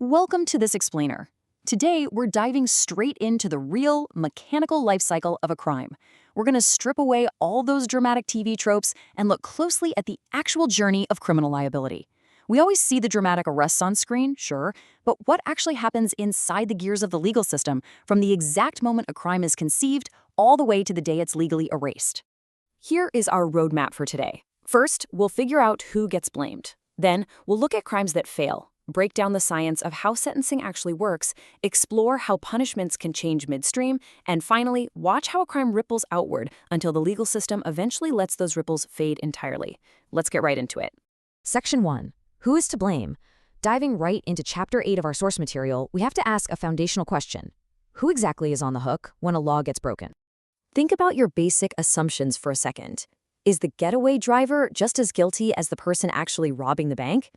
Welcome to this explainer. Today, we're diving straight into the real, mechanical life cycle of a crime. We're going to strip away all those dramatic TV tropes and look closely at the actual journey of criminal liability. We always see the dramatic arrests on screen, sure, but what actually happens inside the gears of the legal system from the exact moment a crime is conceived all the way to the day it's legally erased? Here is our roadmap for today. First, we'll figure out who gets blamed. Then, we'll look at crimes that fail, break down the science of how sentencing actually works, explore how punishments can change midstream, and finally, watch how a crime ripples outward until the legal system eventually lets those ripples fade entirely. Let's get right into it. Section 1. Who is to blame? Diving right into Chapter 8 of our source material, we have to ask a foundational question. Who exactly is on the hook when a law gets broken? Think about your basic assumptions for a second. Is the getaway driver just as guilty as the person actually robbing the bank?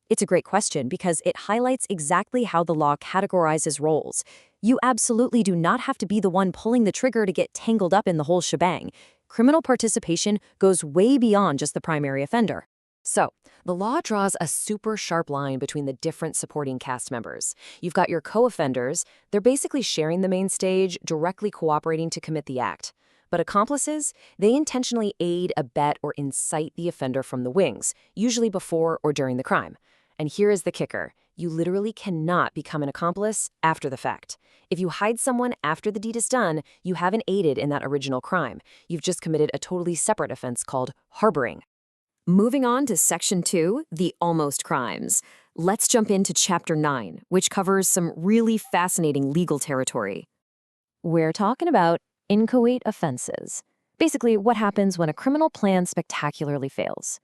It's a great question because it highlights exactly how the law categorizes roles. You absolutely do not have to be the one pulling the trigger to get tangled up in the whole shebang. Criminal participation goes way beyond just the primary offender. So, the law draws a super sharp line between the different supporting cast members. You've got your co-offenders. They're basically sharing the main stage, directly cooperating to commit the act. But accomplices, they intentionally aid, abet, or incite the offender from the wings, usually before or during the crime. And here is the kicker. You literally cannot become an accomplice after the fact. If you hide someone after the deed is done, you haven't aided in that original crime. You've just committed a totally separate offense called harboring. Moving on to Section 2, the almost crimes. Let's jump into Chapter 9, which covers some really fascinating legal territory. We're talking about inchoate offenses. Basically, what happens when a criminal plan spectacularly fails.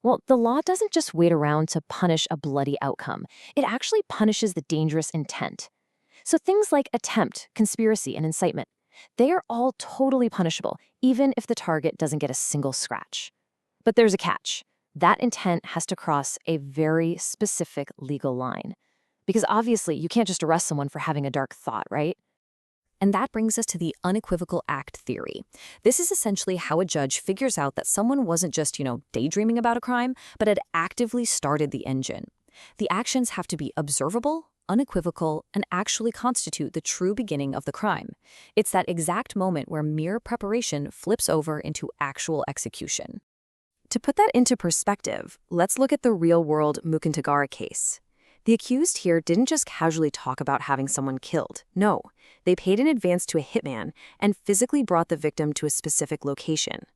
Well, the law doesn't just wait around to punish a bloody outcome. It actually punishes the dangerous intent. So things like attempt, conspiracy, and incitement, they are all totally punishable, even if the target doesn't get a single scratch. But there's a catch. That intent has to cross a very specific legal line. Because obviously, you can't just arrest someone for having a dark thought, right? And that brings us to the unequivocal act theory. This is essentially how a judge figures out that someone wasn't just, daydreaming about a crime, but had actively started the engine. The actions have to be observable, unequivocal, and actually constitute the true beginning of the crime. It's that exact moment where mere preparation flips over into actual execution. To put that into perspective, let's look at the real-world Mukintagara case. The accused here didn't just casually talk about having someone killed. No, they paid in advance to a hitman and physically brought the victim to a specific location.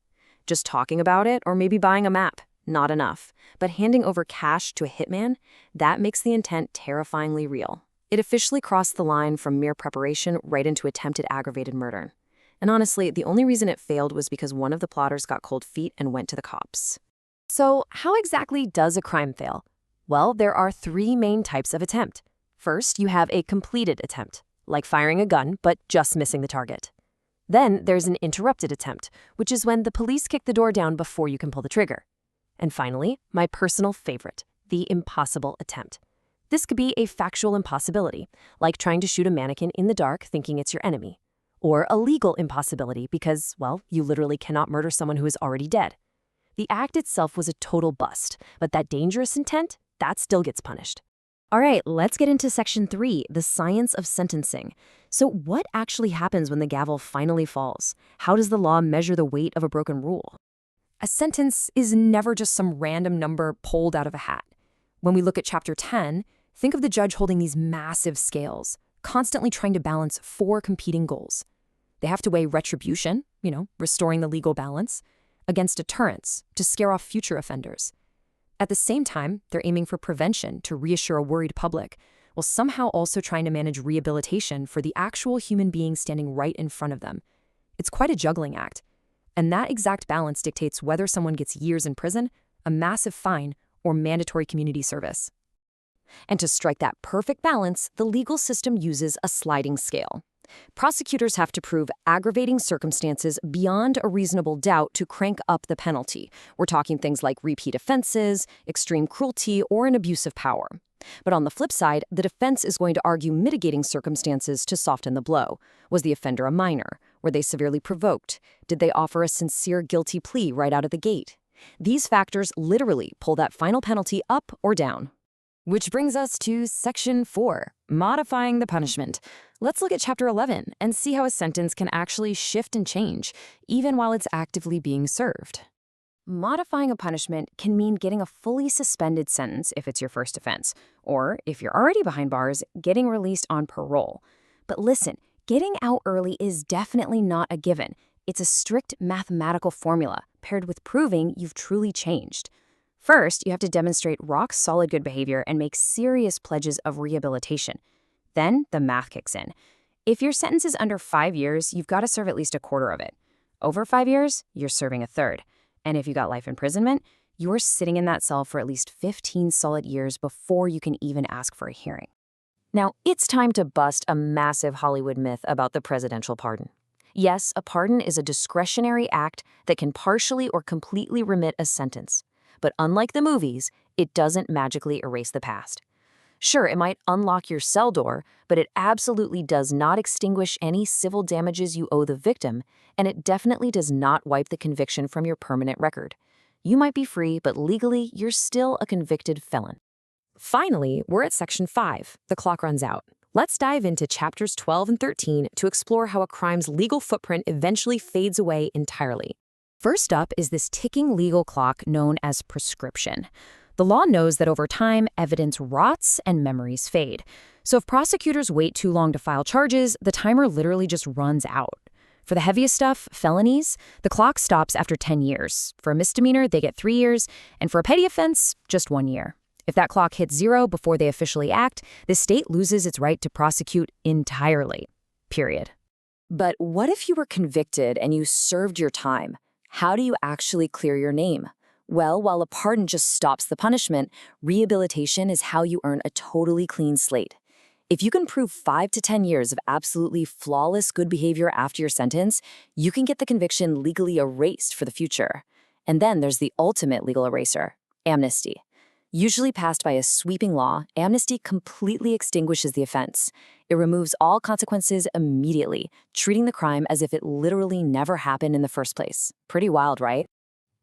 Just talking about it, or maybe buying a map, not enough. But handing over cash to a hitman, that makes the intent terrifyingly real. It officially crossed the line from mere preparation right into attempted aggravated murder. And honestly, the only reason it failed was because one of the plotters got cold feet and went to the cops. So, how exactly does a crime fail? Well, there are three main types of attempt. First, you have a completed attempt, like firing a gun, but just missing the target. Then there's an interrupted attempt, which is when the police kick the door down before you can pull the trigger. And finally, my personal favorite, the impossible attempt. This could be a factual impossibility, like trying to shoot a mannequin in the dark thinking it's your enemy. Or a legal impossibility because, well, you literally cannot murder someone who is already dead. The act itself was a total bust, but that dangerous intent, that still gets punished. All right, let's get into Section 3, the science of sentencing. So what actually happens when the gavel finally falls? How does the law measure the weight of a broken rule? A sentence is never just some random number pulled out of a hat. When we look at Chapter 10, think of the judge holding these massive scales, constantly trying to balance four competing goals. They have to weigh retribution, restoring the legal balance, against deterrence, to scare off future offenders. At the same time, they're aiming for prevention to reassure a worried public, while somehow also trying to manage rehabilitation for the actual human being standing right in front of them. It's quite a juggling act. And that exact balance dictates whether someone gets years in prison, a massive fine, or mandatory community service. And to strike that perfect balance, the legal system uses a sliding scale. Prosecutors have to prove aggravating circumstances beyond a reasonable doubt to crank up the penalty. We're talking things like repeat offenses, extreme cruelty, or an abuse of power. But on the flip side, the defense is going to argue mitigating circumstances to soften the blow. Was the offender a minor? Were they severely provoked? Did they offer a sincere guilty plea right out of the gate? These factors literally pull that final penalty up or down. Which brings us to Section 4, Modifying the Punishment. Let's look at Chapter 11 and see how a sentence can actually shift and change, even while it's actively being served. Modifying a punishment can mean getting a fully suspended sentence if it's your first offense, or if you're already behind bars, getting released on parole. But listen, getting out early is definitely not a given. It's a strict mathematical formula paired with proving you've truly changed. First, you have to demonstrate rock-solid good behavior and make serious pledges of rehabilitation. Then, the math kicks in. If your sentence is under 5 years, you've got to serve at least a quarter of it. Over 5 years, you're serving a third. And if you got life imprisonment, you're sitting in that cell for at least 15 solid years before you can even ask for a hearing. Now, it's time to bust a massive Hollywood myth about the presidential pardon. Yes, a pardon is a discretionary act that can partially or completely remit a sentence. But unlike the movies, it doesn't magically erase the past. Sure, it might unlock your cell door, but it absolutely does not extinguish any civil damages you owe the victim, and it definitely does not wipe the conviction from your permanent record. You might be free, but legally, you're still a convicted felon. Finally, we're at Section 5. The clock runs out. Let's dive into Chapters 12 and 13 to explore how a crime's legal footprint eventually fades away entirely. First up is this ticking legal clock known as prescription. The law knows that over time, evidence rots and memories fade. So if prosecutors wait too long to file charges, the timer literally just runs out. For the heaviest stuff, felonies, the clock stops after 10 years. For a misdemeanor, they get 3 years, and for a petty offense, just 1 year. If that clock hits 0 before they officially act, the state loses its right to prosecute entirely. Period. But what if you were convicted and you served your time? How do you actually clear your name? Well, while a pardon just stops the punishment, rehabilitation is how you earn a totally clean slate. If you can prove 5 to 10 years of absolutely flawless good behavior after your sentence, you can get the conviction legally erased for the future. And then there's the ultimate legal eraser, amnesty. Usually passed by a sweeping law, amnesty completely extinguishes the offense. It removes all consequences immediately, treating the crime as if it literally never happened in the first place. Pretty wild, right?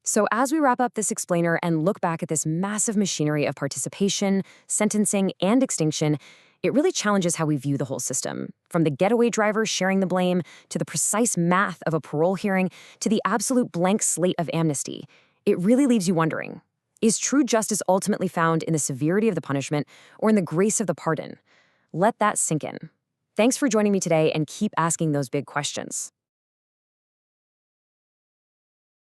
So as we wrap up this explainer and look back at this massive machinery of participation, sentencing, and extinction, it really challenges how we view the whole system. From the getaway driver sharing the blame, to the precise math of a parole hearing, to the absolute blank slate of amnesty. It really leaves you wondering, is true justice ultimately found in the severity of the punishment or in the grace of the pardon? Let that sink in. Thanks for joining me today, and keep asking those big questions.